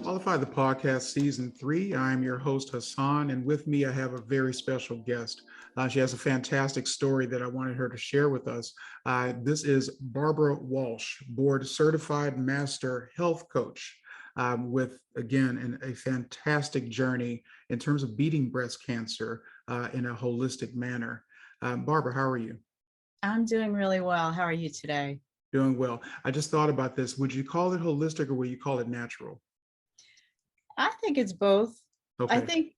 Qualify the Podcast Season 3. I'm your host, Hassan, and with me I have a very special guest. She has a fantastic story that I wanted her to share with us. This is Barbara Walsh, board certified master health coach, with, again, a fantastic journey in terms of beating breast cancer in a holistic manner. Barbara, how are you? I'm doing really well. How are you today? Doing well. I just thought about this. Would you call it holistic or would you call it natural? I think it's both. I Okay. think,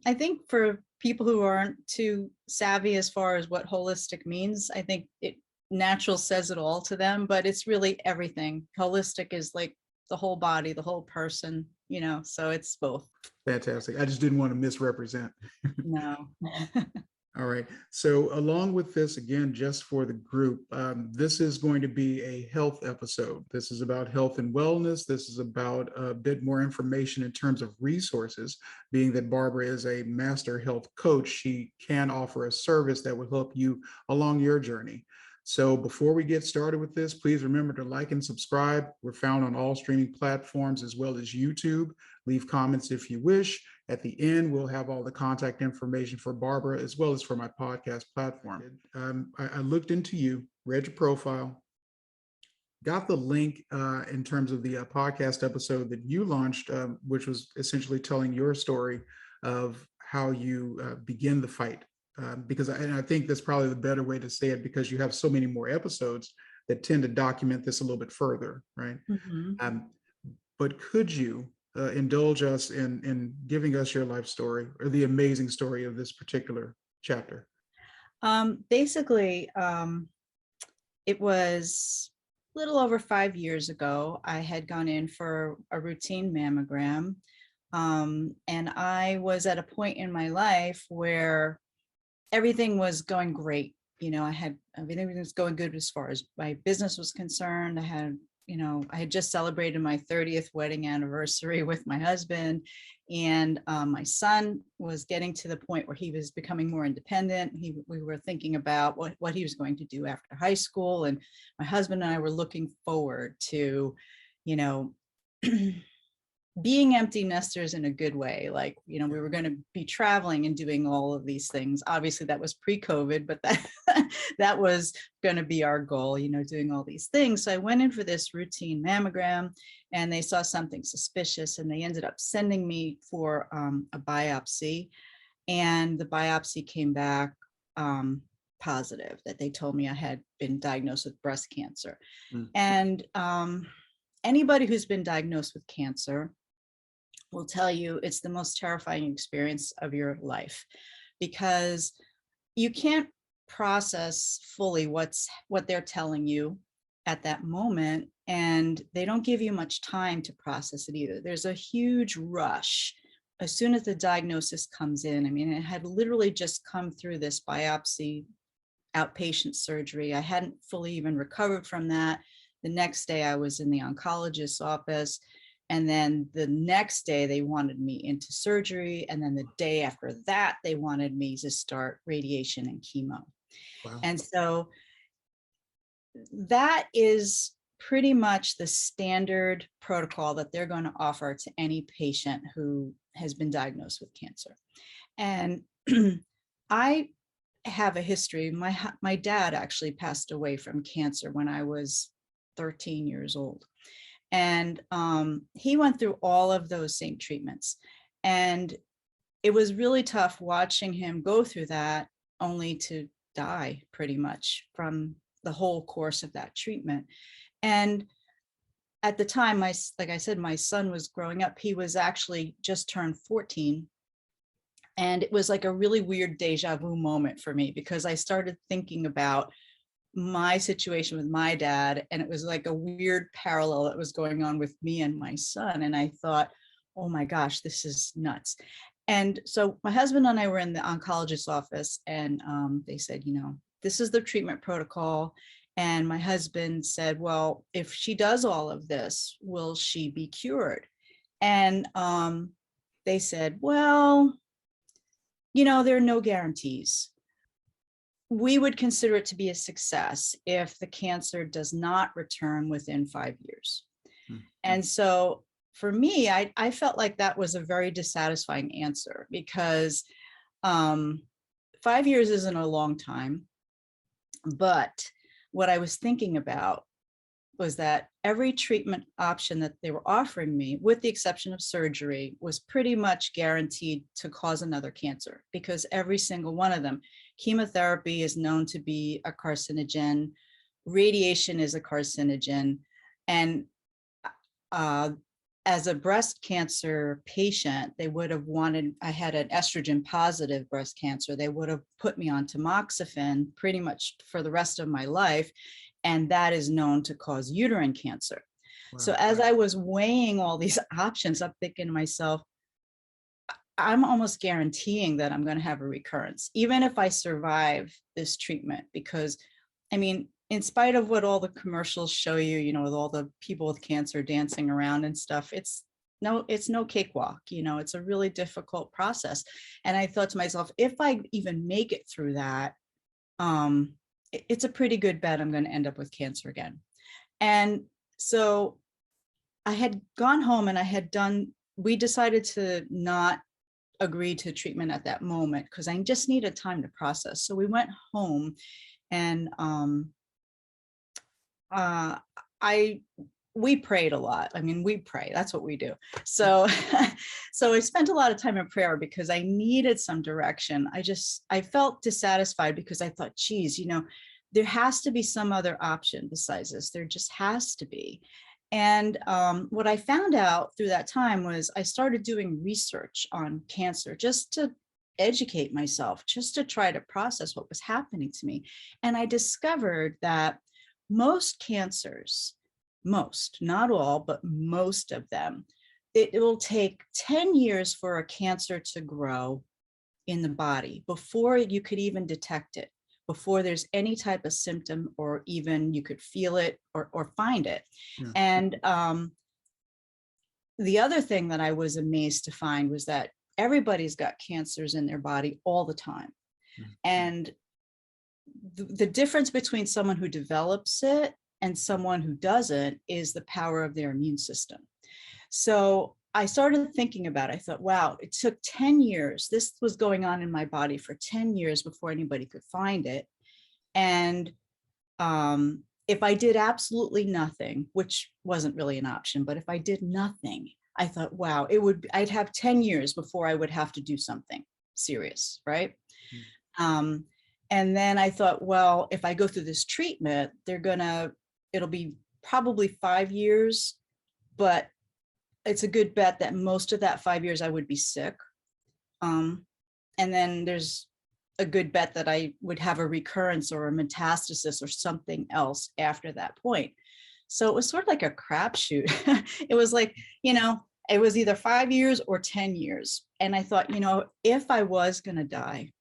I think for people who aren't too savvy as far as what holistic means, I think natural says it all to them, but it's really everything. Holistic is like the whole body, the whole person, so it's both. Fantastic. I just didn't want to misrepresent. No. All right. So along with this, again, just for the group, this is going to be a health episode. This is about health and wellness. This is about a bit more information in terms of resources, being that Barbara is a master health coach. She can offer a service that will help you along your journey. So before we get started with this, please remember to like and subscribe. We're found on all streaming platforms as well as YouTube. Leave comments if you wish. At the end, we'll have all the contact information for Barbara as well as for my podcast platform. I looked into you, read your profile, got the link in terms of the podcast episode that you launched, which was essentially telling your story of how you begin the fight. Because I think that's probably the better way to say it, because you have so many more episodes that tend to document this a little bit further, right? Mm-hmm. But could you indulge us in giving us your life story or the amazing story of this particular chapter? Basically, it was a little over 5 years ago. I had gone in for a routine mammogram, and I was at a point in my life where everything was going great. Everything was going good as far as my business was concerned. I had just celebrated my 30th wedding anniversary with my husband, and my son was getting to the point where he was becoming more independent. We were thinking about what he was going to do after high school, and my husband and I were looking forward to, being empty nesters in a good way. Like, we were going to be traveling and doing all of these things. Obviously that was pre-COVID, but that was going to be our goal, doing all these things. So I went in for this routine mammogram, and they saw something suspicious, and they ended up sending me for a biopsy, and the biopsy came back positive, that they told me I had been diagnosed with breast cancer. And anybody who's been diagnosed with cancer will tell you it's the most terrifying experience of your life, because you can't process fully what they're telling you at that moment, and they don't give you much time to process it either. There's a huge rush as soon as the diagnosis comes in. I mean, it had literally just come through this biopsy outpatient surgery. I hadn't fully even recovered from that. The next day I was in the oncologist's office, and then the next day they wanted me into surgery, and then the day after that they wanted me to start radiation and chemo. Wow. And so that is pretty much the standard protocol that they're going to offer to any patient who has been diagnosed with cancer. And I have a history. My dad actually passed away from cancer when I was 13 years old. And he went through all of those same treatments. And it was really tough watching him go through that, only to die pretty much from the whole course of that treatment. And at the time, like I said, my son was growing up. He was actually just turned 14. And it was like a really weird deja vu moment for me, because I started thinking about my situation with my dad, and it was like a weird parallel that was going on with me and my son. And I thought, oh my gosh, this is nuts. And so my husband and I were in the oncologist's office, and they said, this is the treatment protocol. And my husband said, well, if she does all of this, will she be cured? And they said, well, there are no guarantees. we would consider it to be a success if the cancer does not return within 5 years. And so for me, I felt like that was a very dissatisfying answer, because 5 years isn't a long time. But what I was thinking about was that every treatment option that they were offering me, with the exception of surgery, was pretty much guaranteed to cause another cancer, because every single one of them, chemotherapy is known to be a carcinogen, radiation is a carcinogen, and as a breast cancer patient, they would have wanted, I had an estrogen positive breast cancer, they would have put me on tamoxifen pretty much for the rest of my life. And that is known to cause uterine cancer. Wow. So as I was weighing all these options, I'm thinking to myself, I'm almost guaranteeing that I'm going to have a recurrence, even if I survive this treatment, because I mean, in spite of what all the commercials show you, you know, with all the people with cancer dancing around and stuff, it's no cakewalk, you know, it's a really difficult process. And I thought to myself, if I even make it through that, it's a pretty good bet I'm going to end up with cancer again. And so I had gone home and we decided to not agree to treatment at that moment, because I just needed time to process. So we went home, and we prayed a lot. I mean, we pray, that's what we do. So, so I spent a lot of time in prayer because I needed some direction. I felt dissatisfied because I thought, geez, you know, there has to be some other option besides this. There just has to be. And what I found out through that time was I started doing research on cancer, just to educate myself, just to try to process what was happening to me. And I discovered that most cancers, most, not all, but most of them, it will take 10 years for a cancer to grow in the body before you could even detect it, before there's any type of symptom, or even you could feel it or find it. Yeah. And the other thing that I was amazed to find was that everybody's got cancers in their body all the time. Mm-hmm. And the difference between someone who develops it and someone who doesn't is the power of their immune system. So I started thinking about it. I thought, wow, it took 10 years. This was going on in my body for 10 years before anybody could find it. And if I did absolutely nothing, which wasn't really an option, but if I did nothing, I thought, wow, I'd have 10 years before I would have to do something serious, right? Mm-hmm. And then I thought, well, if I go through this treatment, it'll be probably 5 years, but it's a good bet that most of that 5 years I would be sick. And then there's a good bet that I would have a recurrence or a metastasis or something else after that point. So it was sort of like a crapshoot. It was like, you know, it was either 5 years or 10 years. And I thought, you know, if I was going to die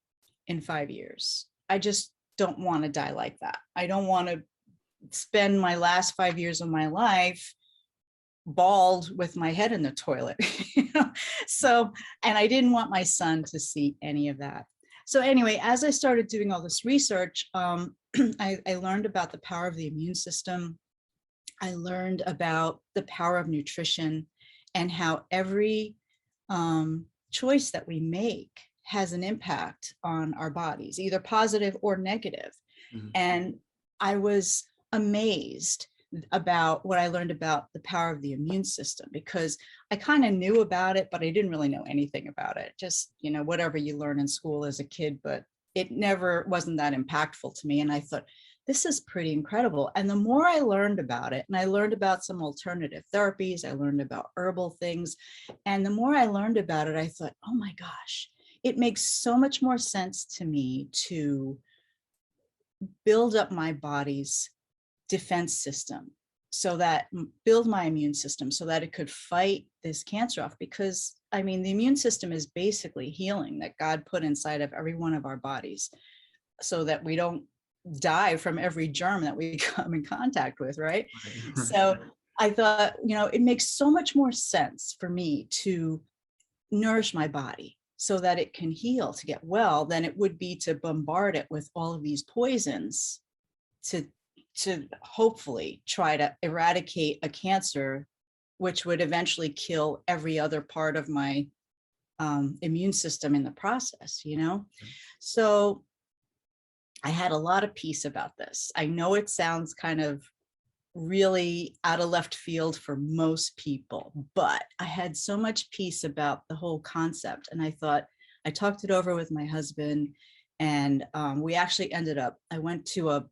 in 5 years, I just don't want to die like that. I don't want to spend my last 5 years of my life bald with my head in the toilet. You know? So, and I didn't want my son to see any of that. So anyway, as I started doing all this research, I learned about the power of the immune system. I learned about the power of nutrition and how every choice that we make has an impact on our bodies, either positive or negative. Mm-hmm. And I was amazed about what I learned about the power of the immune system, because I kind of knew about it, but I didn't really know anything about it. Just, you know, whatever you learn in school as a kid, but it never wasn't that impactful to me. And I thought, this is pretty incredible. And the more I learned about it, and I learned about some alternative therapies, I learned about herbal things. And the more I learned about it, I thought, oh my gosh, it makes so much more sense to me to build up my body's defense system, so that build my immune system so that it could fight this cancer off. Because I mean, the immune system is basically healing that God put inside of every one of our bodies so that we don't die from every germ that we come in contact with, right? So I thought, you know, it makes so much more sense for me to nourish my body so that it can heal, to get well, than it would be to bombard it with all of these poisons to hopefully try to eradicate a cancer, which would eventually kill every other part of my immune system in the process, you know? So I had a lot of peace about this. I know it sounds kind of really out of left field for most people, but I had so much peace about the whole concept. And I thought, I talked it over with my husband, and we actually ended up, I went to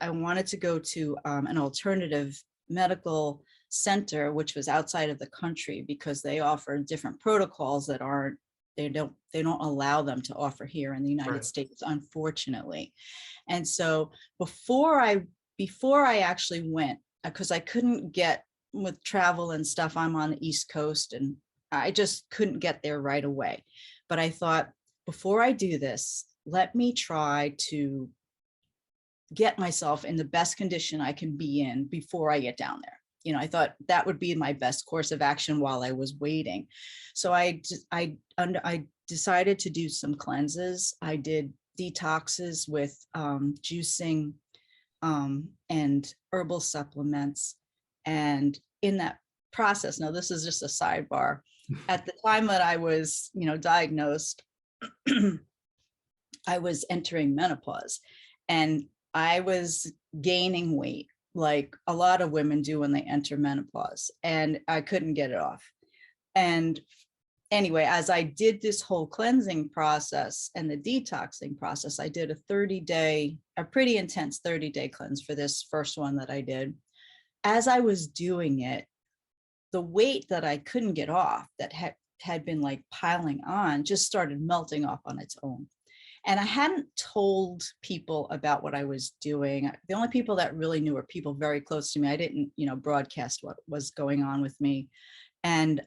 I wanted to go to an alternative medical center, which was outside of the country, because they offer different protocols that they don't allow them to offer here in the United States, unfortunately. And so before I actually went, because I couldn't get, with travel and stuff, I'm on the East Coast and I just couldn't get there right away. But I thought, before I do this, let me try to get myself in the best condition I can be in before I get down there. You know, I thought that would be my best course of action while I was waiting. So I decided to do some cleanses. I did detoxes with juicing and herbal supplements. And in that process, now this is just a sidebar, at the time that I was, diagnosed, I was entering menopause, and I was gaining weight like a lot of women do when they enter menopause, and I couldn't get it off. And anyway, as I did this whole cleansing process and the detoxing process, I did a pretty intense 30-day cleanse for this first one that I did. As I was doing it, the weight that I couldn't get off, that had been like piling on, just started melting off on its own. And I hadn't told people about what I was doing. The only people that really knew were people very close to me. I didn't, broadcast what was going on with me. And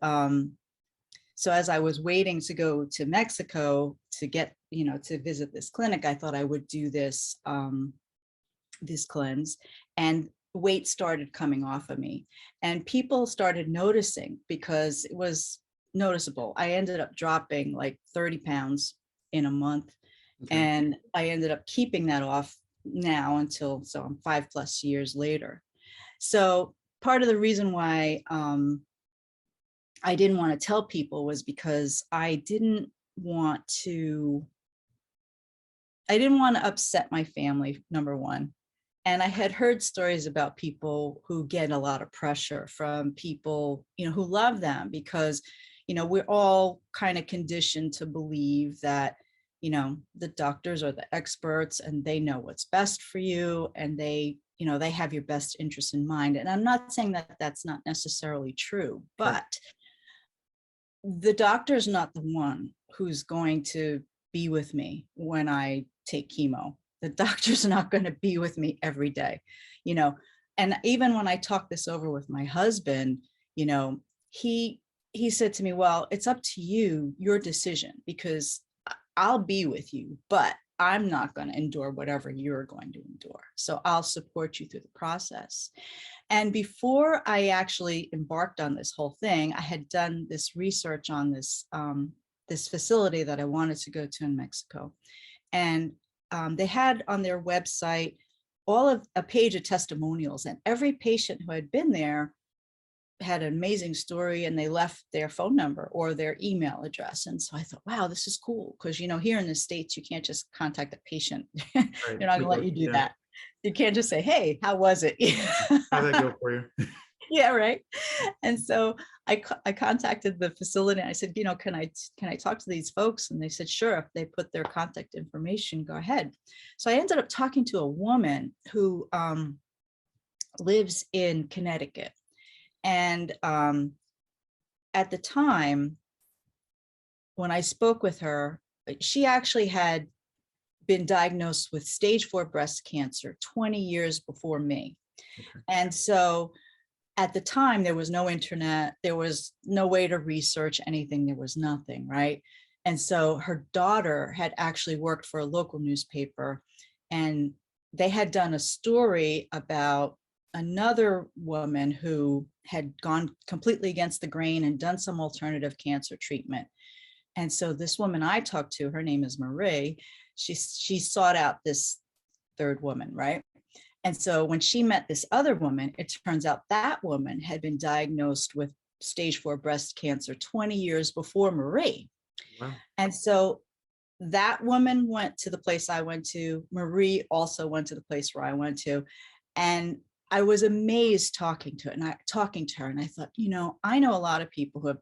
so as I was waiting to go to Mexico to get, to visit this clinic, I thought I would do this, this cleanse, and weight started coming off of me, and people started noticing, because it was noticeable. I ended up dropping like 30 pounds in a month. Okay. And I ended up keeping that off now so I'm 5+ years later. So part of the reason why I didn't want to tell people was because I didn't want to upset my family, number one. And I had heard stories about people who get a lot of pressure from people, who love them, because, we're all kind of conditioned to believe that, the doctors are the experts and they know what's best for you, and they have your best interest in mind. And I'm not saying that that's not necessarily true, but the doctor's not the one who's going to be with me when I take chemo. The doctor's not going to be with me every day, and even when I talked this over with my husband, he said to me, well, it's up to you, your decision, because I'll be with you, but I'm not going to endure whatever you're going to endure. So I'll support you through the process. And before I actually embarked on this whole thing, I had done this research on this, this facility that I wanted to go to in Mexico. And they had on their website a page of testimonials, and every patient who had been there had an amazing story, and they left their phone number or their email address. And so I thought, wow, this is cool, because here in the States, you can't just contact a patient. Right. They're not gonna let you do that. You can't just say, hey, how was it? How'd that go for you? Yeah, right. And so I contacted the facility, and I said, can I talk to these folks? And they said, sure, if they put their contact information, go ahead. So I ended up talking to a woman who lives in Connecticut. And at the time when I spoke with her, she actually had been diagnosed with stage 4 breast cancer 20 years before me. Okay. And so at the time, there was no internet, there was no way to research anything, there was nothing, right? And so her daughter had actually worked for a local newspaper, and they had done a story about another woman who had gone completely against the grain and done some alternative cancer treatment. And so this woman I talked to, her name is Marie, she sought out this third woman, right? And so when she met this other woman, it turns out that woman had been diagnosed with stage 4 breast cancer 20 years before Marie. Wow. And so that woman went to the place I went to. Marie also went to the place where I went to. And I was amazed talking to her. And I thought, you know, I know a lot of people who have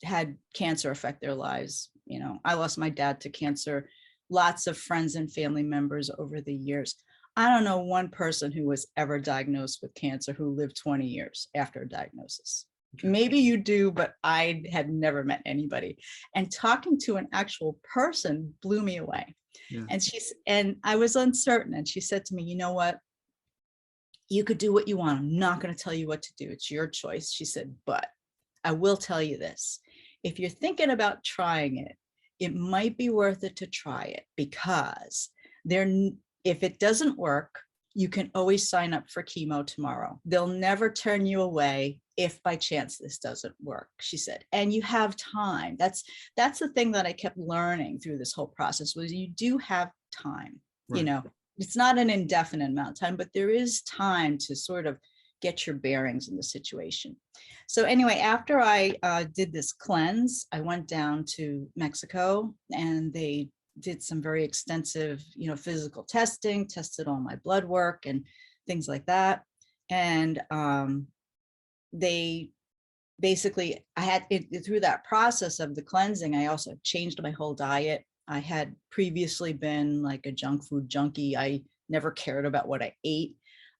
had cancer affect their lives. You know, I lost my dad to cancer, lots of friends and family members over the years. I don't know one person who was ever diagnosed with cancer who lived 20 years after a diagnosis. Okay. Maybe you do, but I had never met anybody. And talking to an actual person blew me away. Yeah. And I was uncertain. And she said to me, you know what? You could do what you want. I'm not going to tell you what to do. It's your choice. She said, but I will tell you this. If you're thinking about trying it, it might be worth it to try it, because if it doesn't work, you can always sign up for chemo tomorrow. They'll never turn you away if by chance this doesn't work, she said. And you have time. That's the thing that I kept learning through this whole process, was you do have time. Right. You know, it's not an indefinite amount of time, but there is time to sort of get your bearings in the situation. So anyway, after I did this cleanse, I went down to Mexico, and they did some very extensive, you know, physical testing, tested all my blood work and things like that. And they basically, through that process of the cleansing, I also changed my whole diet. I had previously been like a junk food junkie. I never cared about what I ate.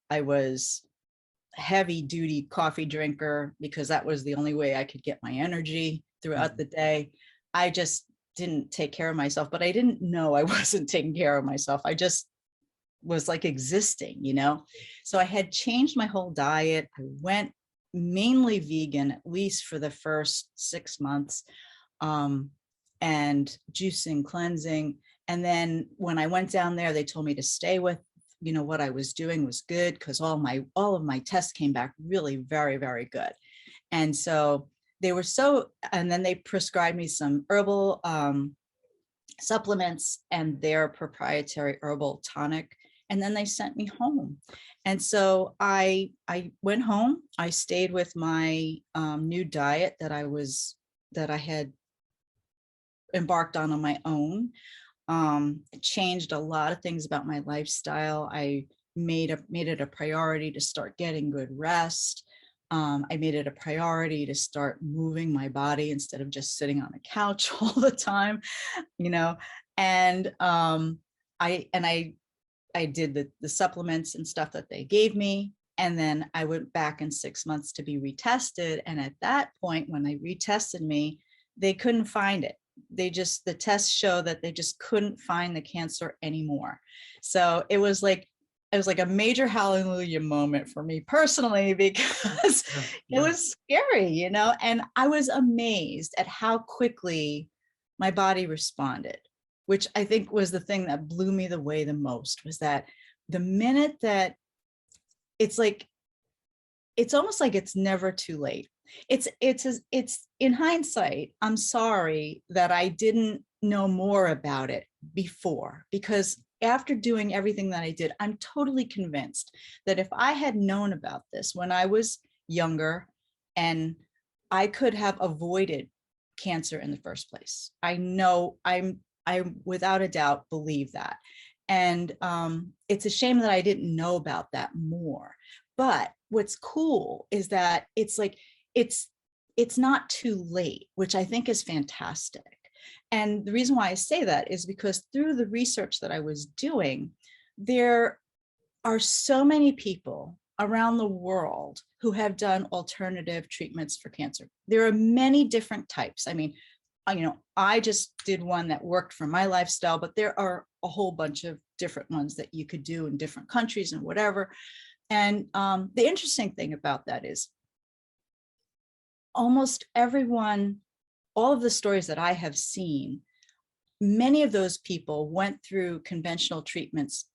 I was a heavy duty coffee drinker because that was the only way I could get my energy throughout the day. I just didn't take care of myself, but I didn't know I wasn't taking care of myself. I just was like existing, you know? So I had changed my whole diet. I went mainly vegan, at least for the first 6 months, and juicing, cleansing. And then when I went down there, they told me to stay with, you know, what I was doing was good, because all of my tests came back really very, very good. And so they were and then they prescribed me some herbal supplements and their proprietary herbal tonic. And then they sent me home. And so I went home. I stayed with my new diet that I had embarked on my own. It changed a lot of things about my lifestyle. I made it a priority to start getting good rest. I made it a priority to start moving my body instead of just sitting on a couch all the time, you know. And I did the supplements and stuff that they gave me. And then I went back in 6 months to be retested. And at that point, when they retested me, they couldn't find it. The tests show that they just couldn't find the cancer anymore. So it was like a major hallelujah moment for me personally, because it was scary, you know, and I was amazed at how quickly my body responded, which I think was the thing that blew me away the most, was that the minute that it's almost like it's never too late. It's in hindsight, I'm sorry that I didn't know more about it before, because after doing everything that I did, I'm totally convinced that if I had known about this when I was younger, and I could have avoided cancer in the first place. I know I without a doubt believe that. And it's a shame that I didn't know about that more. But what's cool is that it's not too late, which I think is fantastic. And the reason why I say that is because through the research that I was doing, there are so many people around the world who have done alternative treatments for cancer. There are many different types. I mean, you know, I just did one that worked for my lifestyle, but there are a whole bunch of different ones that you could do in different countries and whatever. And the interesting thing about that is almost everyone, all of the stories that I have seen, many of those people went through conventional treatments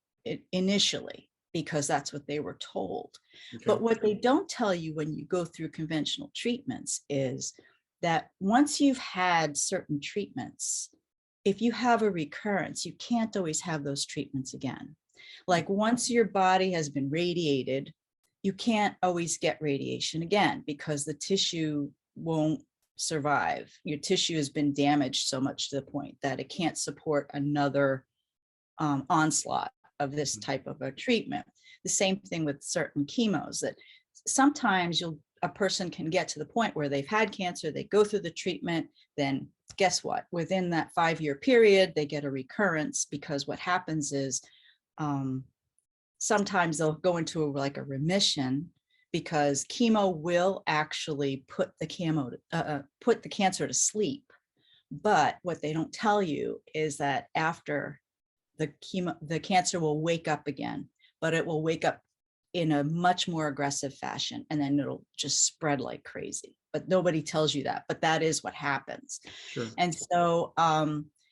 initially because that's what they were told. Okay. But what they don't tell you when you go through conventional treatments is that once you've had certain treatments, if you have a recurrence, you can't always have those treatments again. Like once your body has been radiated, you can't always get radiation again because the tissue won't survive. Your tissue has been damaged so much to the point that it can't support another onslaught of this type of a treatment. The same thing with certain chemos, that sometimes a person can get to the point where they've had cancer, they go through the treatment, then guess what? Within that 5-year period, they get a recurrence, because what happens is sometimes they'll go into like a remission, because chemo will actually put the cancer to sleep. But what they don't tell you is that after the chemo, the cancer will wake up again, but it will wake up in a much more aggressive fashion, and then it'll just spread like crazy. But nobody tells you that, but that is what happens. Sure. And so,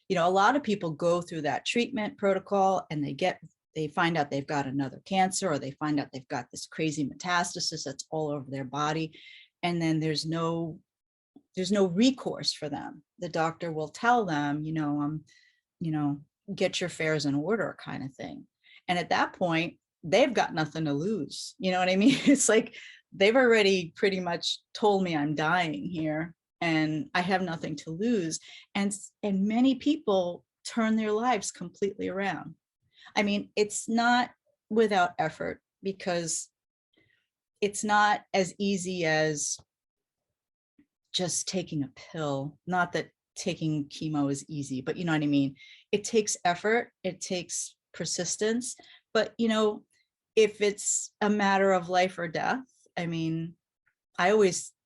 you know, a lot of people go through that treatment protocol and they find out they've got another cancer, or they find out they've got this crazy metastasis that's all over their body. And then there's no recourse for them. The doctor will tell them, get your affairs in order, kind of thing. And at that point, they've got nothing to lose. You know what I mean? It's like they've already pretty much told me I'm dying here and I have nothing to lose. And many people turn their lives completely around. I mean, it's not without effort, because it's not as easy as just taking a pill. Not that taking chemo is easy, but you know what I mean? It takes effort, it takes persistence. But, if it's a matter of life or death, I mean,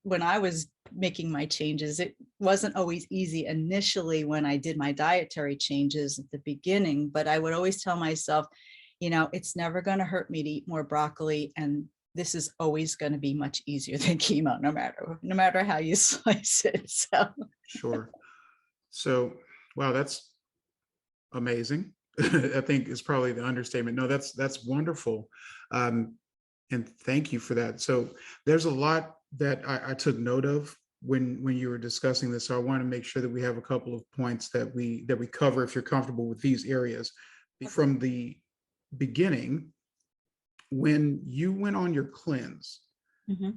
when I was making my changes, it wasn't always easy initially when I did my dietary changes at the beginning, but I would always tell myself, it's never going to hurt me to eat more broccoli. And this is always going to be much easier than chemo, no matter how you slice it. So. Sure. So, wow, that's amazing. I think is probably the understatement. No, that's wonderful. And thank you for that. So there's a lot that I took note of when you were discussing this. So I want to make sure that we have a couple of points that we cover, if you're comfortable with these areas. From the beginning, when you went on your cleanse, Mm-hmm.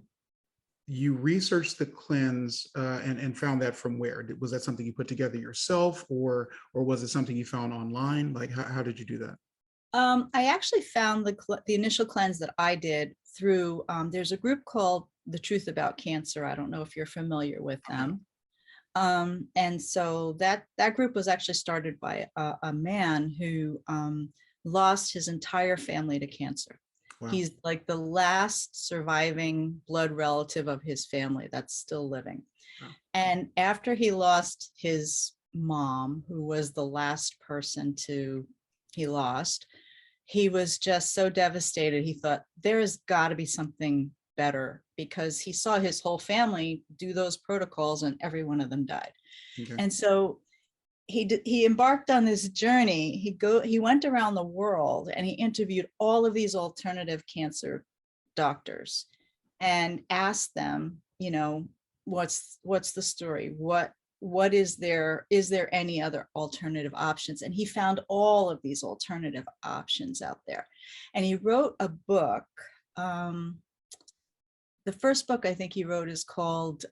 you researched the cleanse and found that from where? Was that something you put together yourself, or was it something you found online? Like, how did you do that? I actually found the initial cleanse that I did through, there's a group called The Truth About Cancer. I don't know if you're familiar with them. And so that group was actually started by a man who lost his entire family to cancer. Wow. He's like the last surviving blood relative of his family that's still living. Wow. And after he lost his mom, who was the last person he lost, he was just so devastated. He thought, there's got to be something better, because he saw his whole family do those protocols and every one of them died. Okay. And so he embarked on this journey. He went around the world and he interviewed all of these alternative cancer doctors and asked them, what's the story? What is there any other alternative options? And he found all of these alternative options out there. And he wrote a book. The first book I think he wrote is called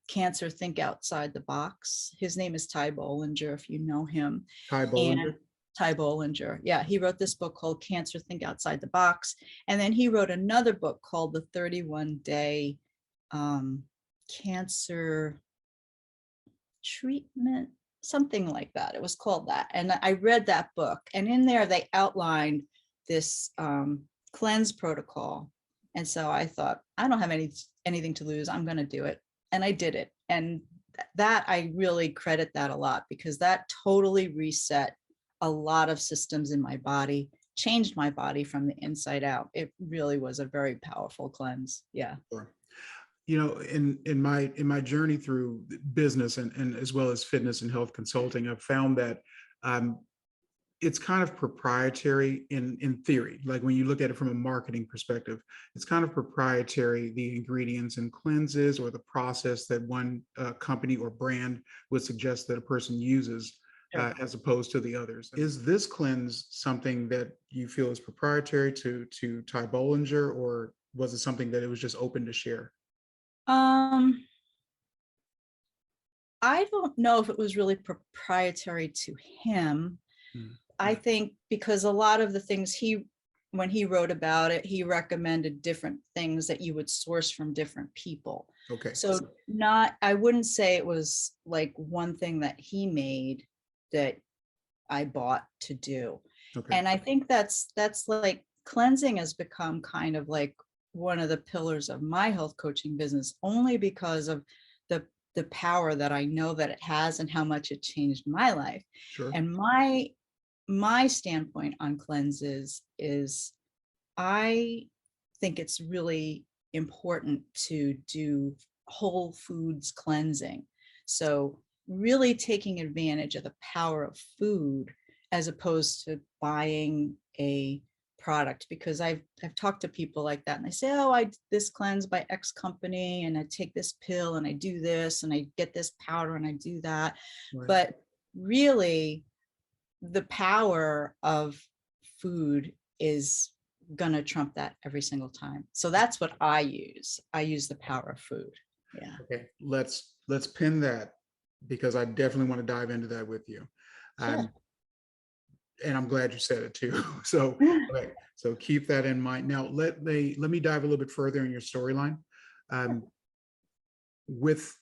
Cancer, Think Outside the Box. His name is Ty Bollinger, if you know him. Ty Bollinger? Ty Bollinger. Yeah, he wrote this book called Cancer, Think Outside the Box. And then he wrote another book called The 31-Day Cancer Treatment, something like that. It was called that. And I read that book. And in there, they outlined this cleanse protocol. And so I thought, I don't have anything to lose. I'm going to do it. And I did it. And that, I really credit that a lot, because that totally reset a lot of systems in my body, changed my body from the inside out. It really was a very powerful cleanse. Yeah. Sure. In my journey through business and as well as fitness and health consulting, I've found that it's kind of proprietary in theory. Like when you look at it from a marketing perspective, it's kind of proprietary, the ingredients and cleanses or the process that one company or brand would suggest that a person uses as opposed to the others. Is this cleanse something that you feel is proprietary to Ty Bollinger, or was it something that it was just open to share? I don't know if it was really proprietary to him. I think because a lot of the things when he wrote about it, he recommended different things that you would source from different people. Okay. So I wouldn't say it was like one thing that he made that I bought to do. Okay. And I think that's like cleansing has become kind of like one of the pillars of my health coaching business, only because of the power that I know that it has and how much it changed my life. Sure. And my standpoint on cleanses is I think it's really important to do whole foods cleansing. So really taking advantage of the power of food as opposed to buying a product, because I've talked to people like that and they say, oh, I this cleanse by X company and I take this pill and I do this and I get this powder and I do that. Right. But really the power of food is gonna trump that every single time. So that's what I use. I use the power of food. Yeah. Okay, let's pin that, because I definitely want to dive into that with you. Sure. And I'm glad you said it too. So, right, so keep that in mind. Now, let me dive a little bit further in your storyline. With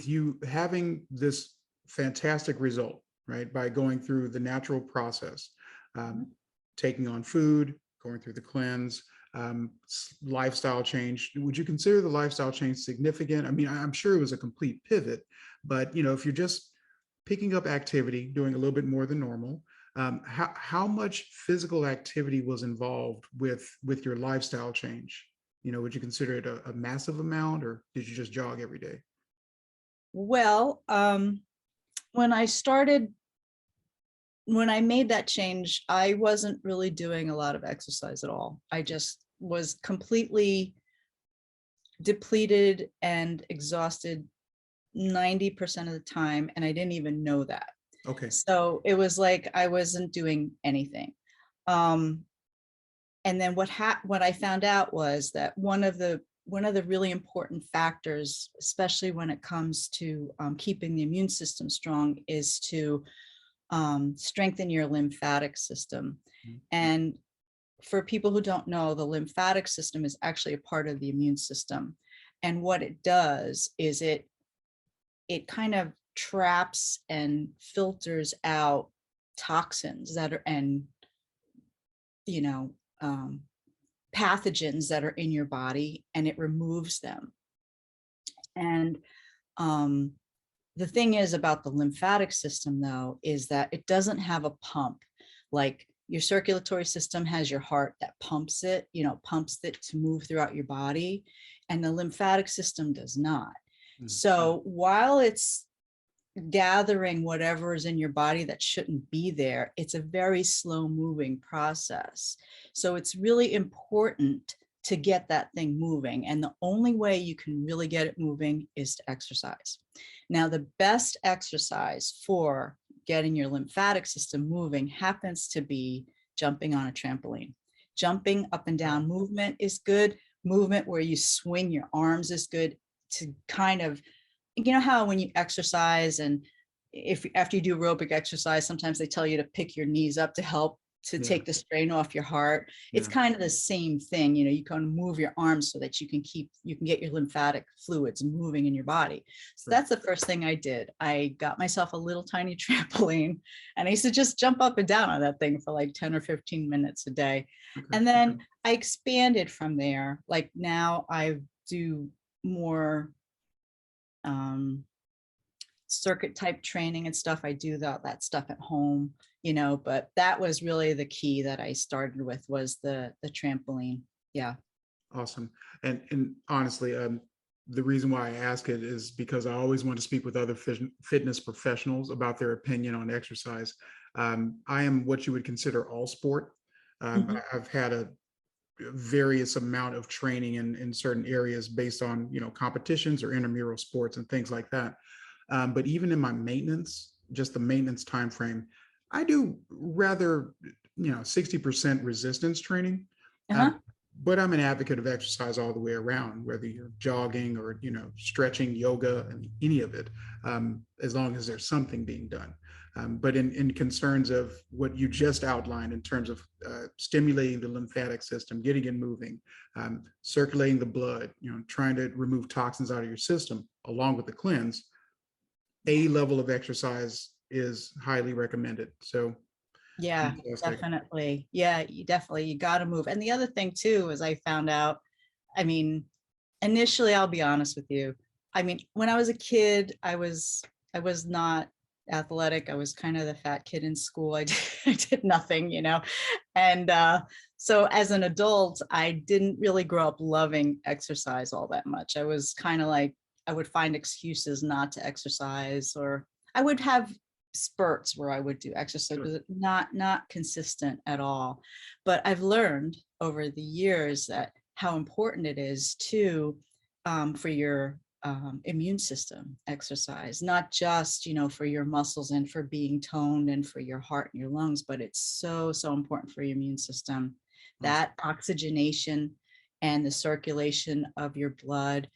you having this fantastic result, right, by going through the natural process, taking on food, going through the cleanse, lifestyle change. Would you consider the lifestyle change significant? I mean, I'm sure it was a complete pivot, but if you're just picking up activity, doing a little bit more than normal, how much physical activity was involved with your lifestyle change? Would you consider it a massive amount, or did you just jog every day? Well, when I made that change, I wasn't really doing a lot of exercise at all. I just was completely depleted and exhausted 90% of the time, and I didn't even know that. Okay. So it was like I wasn't doing anything. And then what I found out was that one of the really important factors, especially when it comes to keeping the immune system strong, is to strengthen your lymphatic system. And for people who don't know, the lymphatic system is actually a part of the immune system. And what it does is it kind of traps and filters out toxins that are, and pathogens that are in your body, and it removes them. And the thing is about the lymphatic system, though, is that it doesn't have a pump. Like your circulatory system has your heart that pumps it to move throughout your body, and the lymphatic system does not. So while it's gathering whatever is in your body that shouldn't be there, it's a very slow moving process. So it's really important to get that thing moving. And the only way you can really get it moving is to exercise. Now, the best exercise for getting your lymphatic system moving happens to be jumping on a trampoline. Jumping up and down movement is good. Movement where you swing your arms is good, to kind of, how when you exercise, and if after you do aerobic exercise, sometimes they tell you to pick your knees up to help to take the strain off your heart. It's kind of the same thing. You kind of move your arms so that you can get your lymphatic fluids moving in your body. So that's the first thing I did. I got myself a little tiny trampoline, and I used to just jump up and down on that thing for like 10 or 15 minutes a day. And then I expanded from there. Like now I do more circuit type training and stuff. I do that stuff at home, but that was really the key that I started with, was the trampoline. Yeah. Awesome. And honestly, the reason why I ask it is because I always want to speak with other fitness professionals about their opinion on exercise. I am what you would consider all sport. Mhm. I've had a various amount of training in certain areas based on, competitions or intramural sports and things like that. But even in my maintenance, just the maintenance time frame, I do rather, 60% resistance training. Uh-huh. But I'm an advocate of exercise all the way around, whether you're jogging or, stretching, yoga, and any of it, as long as there's something being done. But in concerns of what you just outlined in terms of stimulating the lymphatic system, getting it moving, circulating the blood, trying to remove toxins out of your system, along with the cleanse, a level of exercise is highly recommended. So, Yeah, fantastic. definitely. Yeah, you got to move. And the other thing too is I found out, I mean, initially, I'll be honest with you. I mean, when I was a kid, I was not athletic. I was kind of the fat kid in school. I did nothing, And so as an adult, I didn't really grow up loving exercise all that much. I was kind of like, I would find excuses not to exercise, or I would have spurts where I would do exercise, Sure. but not consistent at all. But I've learned over the years that how important it is to for your immune system exercise, not just for your muscles and for being toned and for your heart and your lungs, but it's so important for your immune system. Awesome. That oxygenation and the circulation of your blood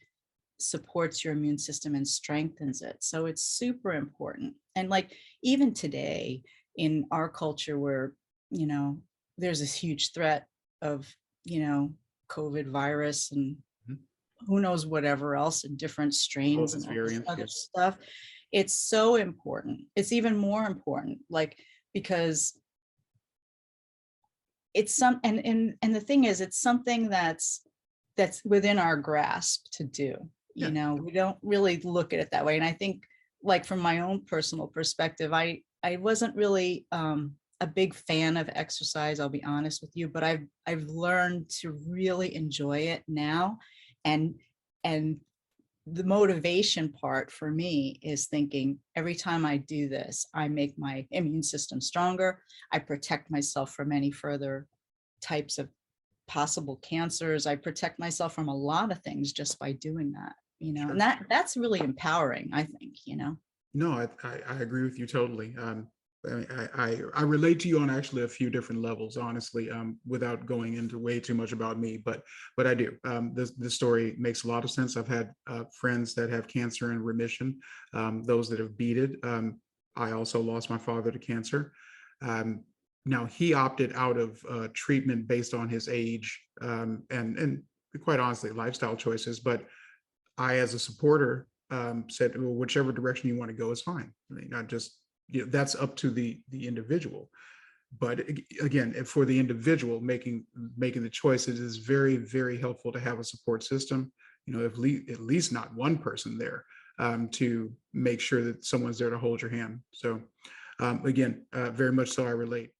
supports your immune system and strengthens it. So it's super important. And like even today in our culture where, there's this huge threat of, COVID virus and Mhm. who knows whatever else and different All strains of its and all this variants, other yes. stuff. It's so important. It's even more important, like, because it's and the thing is, it's something that's within our grasp to do. Yeah. We don't really look at it that way. And I think, like, from my own personal perspective, I wasn't really a big fan of exercise, I'll be honest with you, but I've learned to really enjoy it now. And and the motivation part for me is thinking every time I do this, I make my immune system stronger. I protect myself from any further types of possible cancers. I protect myself from a lot of things just by doing that, and Sure. that's really empowering, I think. No, I agree with you totally. I relate to you on actually a few different levels, honestly, without going into way too much about me, but I do. This story makes a lot of sense. I've had friends that have cancer in remission, those that have beat it. I also lost my father to cancer. Um, Now he opted out of treatment based on his age, and quite honestly, lifestyle choices. But I, as a supporter, said, well, whichever direction you want to go is fine. I mean, not just, that's up to the individual. But again, for the individual making the choice, it is very, very helpful to have a support system. At least not one person there to make sure that someone's there to hold your hand. So again, very much so I relate.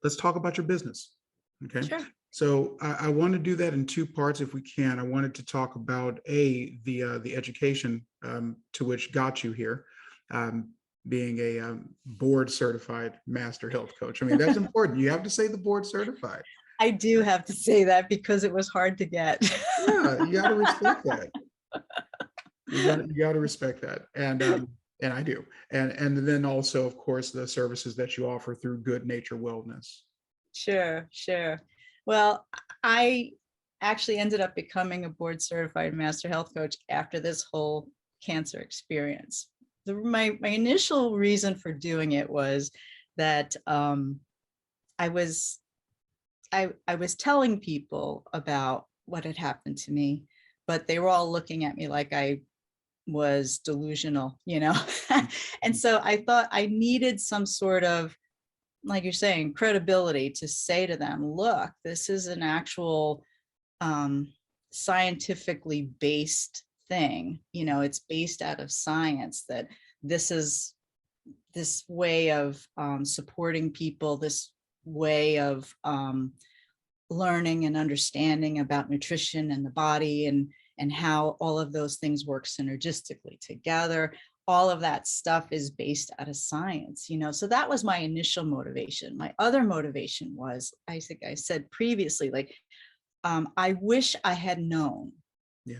Let's talk about your business. Okay. Sure. So I want to do that in two parts if we can. I wanted to talk about the education to which got you here, um, being a board certified master health coach. I mean, that's important. You have to say the board certified. I do have to say that because it was hard to get. Yeah, you got to respect that. You got to respect that, and I do, and then also, of course, the services that you offer through Good Nature Wellness. Sure. Well, I actually ended up becoming a board certified master health coach after this whole cancer experience. My initial reason for doing it was that I was I was telling people about what had happened to me, but they were all looking at me like I was delusional. And so I thought I needed some sort of, like you're saying, credibility to say to them, look, this is an actual scientifically based thing. It's based out of science, that this is this way of supporting people, this way of learning and understanding about nutrition and the body, and how all of those things work synergistically together. all of that stuff is based out of science, so that was my initial motivation. My other motivation was, I think I said previously, like, I wish I had known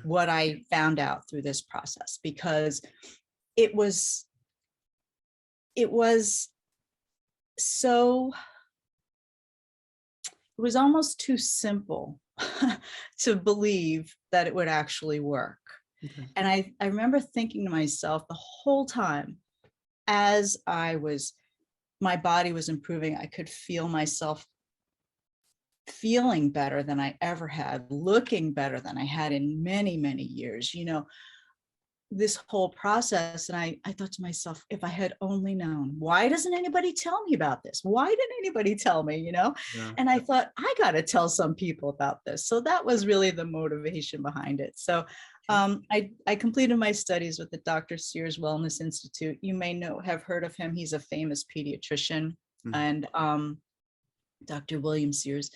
what I found out through this process, because it was so, it was almost too simple to believe that it would actually work. Okay. And I remember thinking to myself the whole time, as my body was improving, I could feel myself feeling better than I ever had, looking better than I had in many, many years, this whole process. And I thought to myself, if I had only known, why doesn't anybody tell me about this? Why didn't anybody tell me, Yeah. And I thought, I got to tell some people about this. So that was really the motivation behind it. So I completed my studies with the Dr. Sears Wellness Institute. You may have heard of him. He's a famous pediatrician, and Dr. William Sears.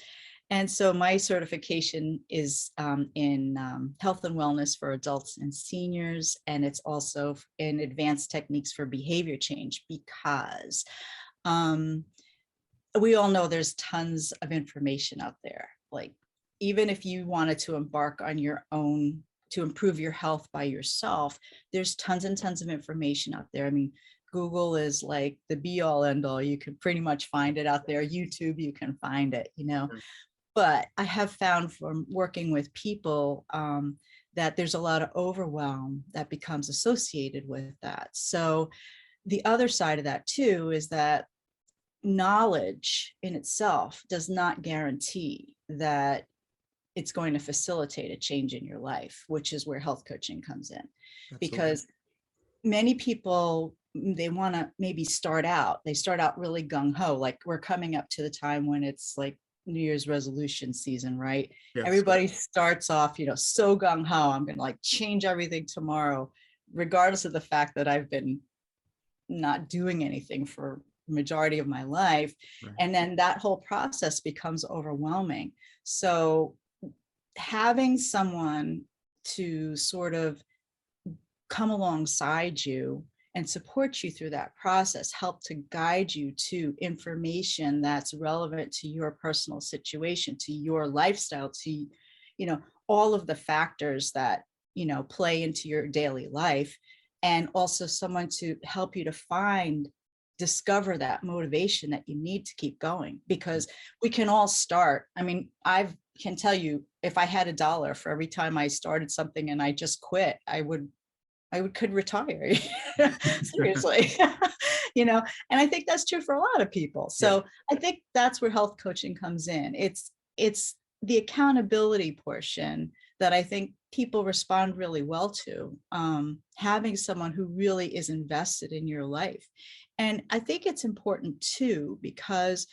And so my certification is in health and wellness for adults and seniors, and it's also in advanced techniques for behavior change, because we all know there's tons of information out there. Like, even if you wanted to embark on your own to improve your health by yourself, there's tons and tons of information out there. I mean, Google is like the be all end all. You can pretty much find it out there. YouTube, you can find it, But I have found from working with people that there's a lot of overwhelm that becomes associated with that. So the other side of that too is that knowledge in itself does not guarantee that it's going to facilitate a change in your life, which is where health coaching comes in. Absolutely. Because many people, they want to maybe start out really gung-ho, like we're coming up to the time when it's like New Year's resolution season, right? Yes. Everybody starts off, so gung-ho, I'm going to like change everything tomorrow, regardless of the fact that I've been not doing anything for the majority of my life. Right. And then that whole process becomes overwhelming. So having someone to sort of come alongside you and support you through that process, help to guide you to information that's relevant to your personal situation, to your lifestyle, to, all of the factors that, play into your daily life, and also someone to help you to discover that motivation that you need to keep going, because we can all start. I mean, I can tell you, if I had $1 for every time I started something and I just quit, I could retire. Seriously. And I think that's true for a lot of people. So I think that's where health coaching comes in. It's the accountability portion that I think people respond really well to, having someone who really is invested in your life. And I think it's important too, because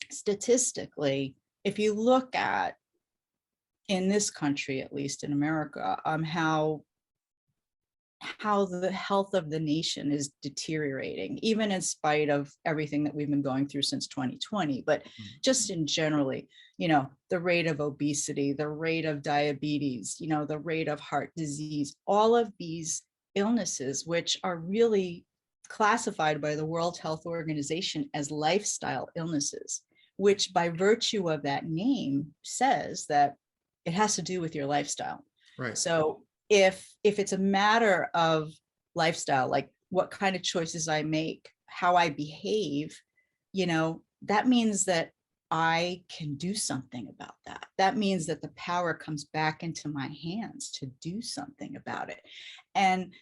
statistically, if you look at, in this country, at least in America, how the health of the nation is deteriorating, even in spite of everything that we've been going through since 2020, but just in generally, the rate of obesity, the rate of diabetes, the rate of heart disease, all of these illnesses, which are really classified by the World Health Organization as lifestyle illnesses, which by virtue of that name says that it has to do with your lifestyle. Right. So if it's a matter of lifestyle, like what kind of choices I make, how I behave, that means that I can do something about that. That means that the power comes back into my hands to do something about it. And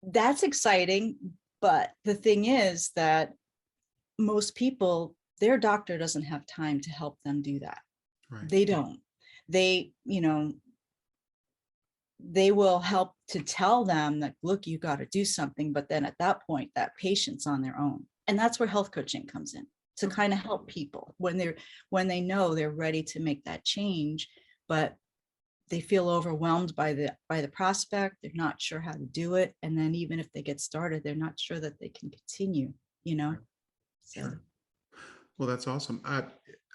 that's exciting. But the thing is that most people, their doctor doesn't have time to help them do that. Right. They don't. They will help to tell them that, look, you got to do something. But then at that point, that patient's on their own. And that's where health coaching comes in, to kind of help people when they know they're ready to make that change, but they feel overwhelmed by the prospect. They're not sure how to do it. And then even if they get started, they're not sure that they can continue, Sure. So. Sure. Well, that's awesome.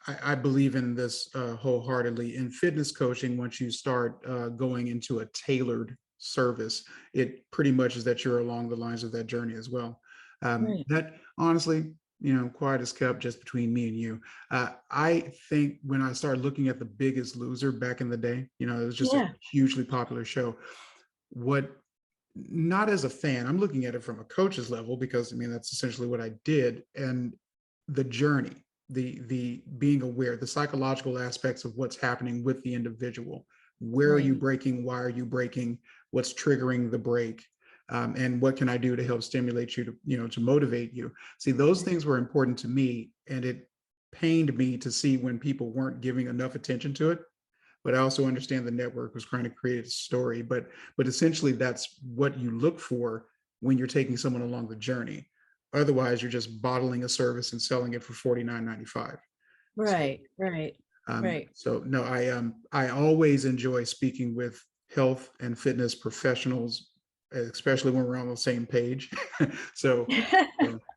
I believe in this wholeheartedly. In fitness coaching, once you start going into a tailored service, it pretty much is that you're along the lines of that journey as well. Right. That honestly, quiet as kept just between me and you. I think when I started looking at The Biggest Loser back in the day, it was just a Yeah. hugely popular show. What, not as a fan, I'm looking at it from a coach's level, because I mean, that's essentially what I did. And the journey, the being aware, the psychological aspects of what's happening with the individual. Where are you Right. breaking? Why are you breaking? What's triggering the break? And what can I do to help stimulate you, to motivate you? See, those things were important to me, and it pained me to see when people weren't giving enough attention to it. But I also understand the network was trying to create a story. But essentially, that's what you look for when you're taking someone along the journey. Otherwise, you're just bottling a service and selling it for $49.95. So, Right. Right. Right. no, I always enjoy speaking with health and fitness professionals, especially when we're on the same page. so,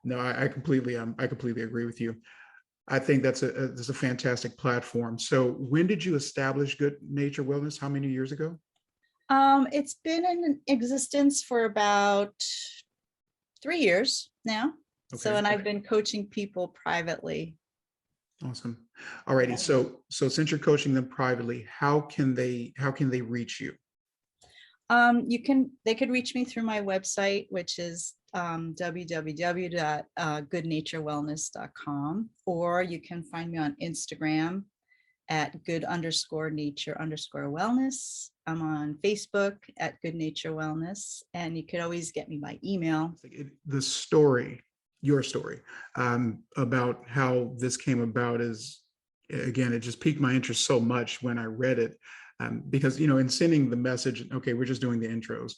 no, I completely agree with you. I think that's a fantastic platform. So when did you establish Good Nature Wellness? How many years ago? It's been in existence for about 3 years now. So, Okay, and I've been coaching people privately. awesome. All righty. So since you're coaching them privately, how can they reach you? They could reach me through my website, which is www.goodnaturewellness.com, or you can find me on Instagram at good_nature_wellness. I'm on Facebook at Good Nature Wellness, and you could always get me by email. The story, your story, about how this came about is, again, it just piqued my interest so much when I read it. Because, in sending the message, okay, we're just doing the intros,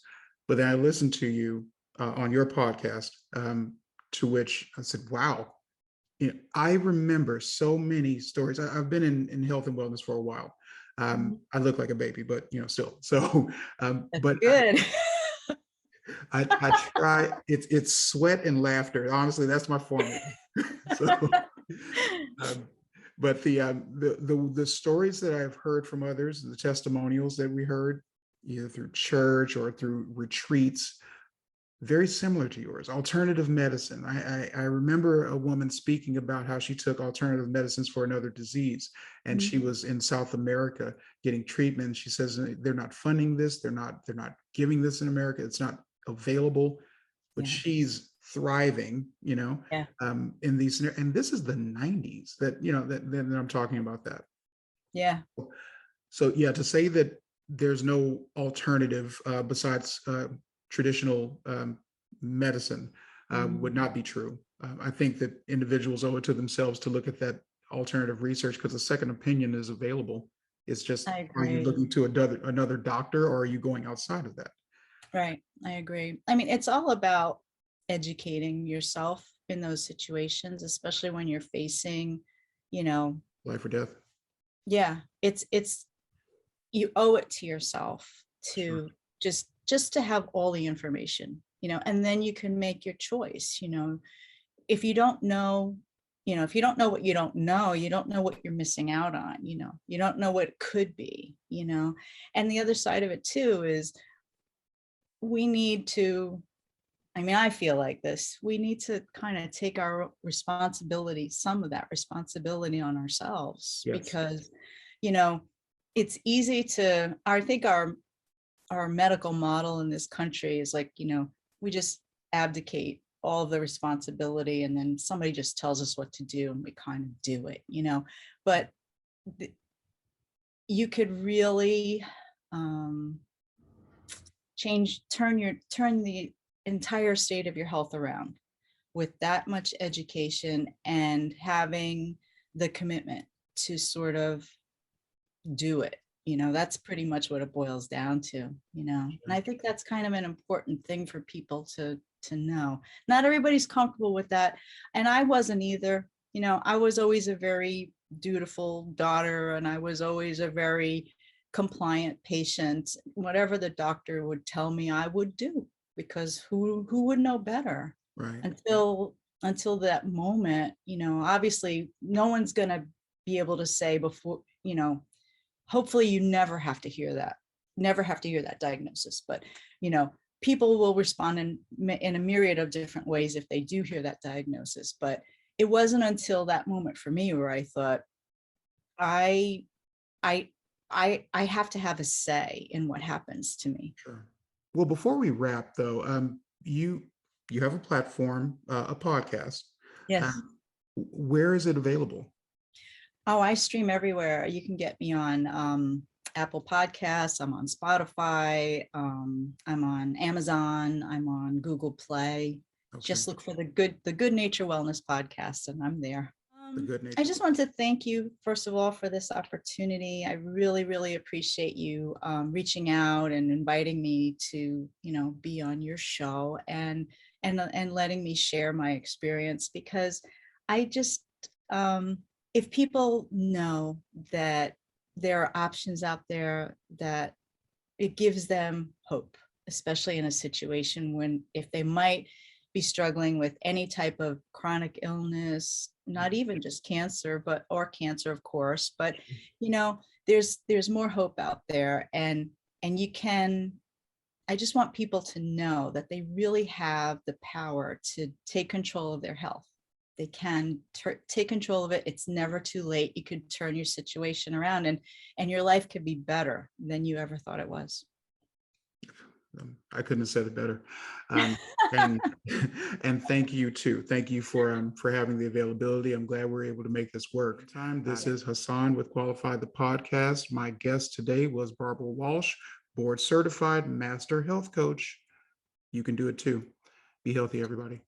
but then I listened to you on your podcast, to which I said, wow, I remember so many stories. I've been in health and wellness for a while. I look like a baby, but still. So, That's but good. I try. It's sweat and laughter. Honestly, that's my formula. So, um, but the stories that I've heard from others, the testimonials that we heard, either through church or through retreats, very similar to yours. Alternative medicine. I remember a woman speaking about how she took alternative medicines for another disease, and she was in South America getting treatment. She says they're not funding this. They're not giving this in America. It's not available, but Yeah. she's thriving. Yeah. In these, and this is the 90s that I'm talking about that. Yeah. So yeah, to say that there's no alternative besides traditional medicine would not be true. I think that individuals owe it to themselves to look at that alternative research, because a second opinion is available. It's just, I are you agree. looking to another doctor, or are you going outside of that? Right. I agree. I mean, it's all about educating yourself in those situations, especially when you're facing, you know, Life or death? yeah, it's you owe it to yourself Sure. to just to have all the information, and then you can make your choice. If you don't know, if you don't know what you don't know, you don't know what you're missing out on. You don't know what it could be. And the other side of it too is we need to, I mean, I feel like this, we need to kind of take our responsibility, some of that responsibility on ourselves, Yes. because, you know, it's easy to, I think our medical model in this country is like, we just abdicate all the responsibility and then somebody just tells us what to do and we kind of do it, but you could really turn the entire state of your health around with that much education and having the commitment to sort of do it. That's pretty much what it boils down to. And I think that's kind of an important thing for people to know. Not everybody's comfortable with that, and I wasn't either. I was always a very dutiful daughter, and I was always a very compliant patient. Whatever the doctor would tell me, I would do, because who would know better? Right. Until that moment, obviously no one's going to be able to say before, hopefully you never have to hear that, never have to hear that diagnosis, but, people will respond in a myriad of different ways if they do hear that diagnosis. But it wasn't until that moment for me where I thought, I have to have a say in what happens to me. Sure. Well, before we wrap, though, you you have a platform, a podcast. Yes. Where is it available? Oh, I stream everywhere. You can get me on Apple Podcasts. I'm on Spotify. I'm on Amazon. I'm on Google Play. Okay. Just look for the Good Nature Wellness Podcast, and I'm there. The Good Nature. I just want to thank you, first of all, for this opportunity. I really, really appreciate you reaching out and inviting me to, be on your show and letting me share my experience, because I just, if people know that there are options out there, that it gives them hope, especially in a situation when, if they might be struggling with any type of chronic illness, not even just cancer, or cancer, of course, but there's more hope out there, and I just want people to know that they really have the power to take control of their health. They can take control of it. It's never too late. You could turn your situation around, and your life could be better than you ever thought it was. I couldn't have said it better. And and thank you too. Thank you for having the availability. I'm glad we're able to make this work. This is Hassan with Qualified the Podcast. My guest today was Barbara Walsh, board certified master health coach. You can do it too. Be healthy, everybody.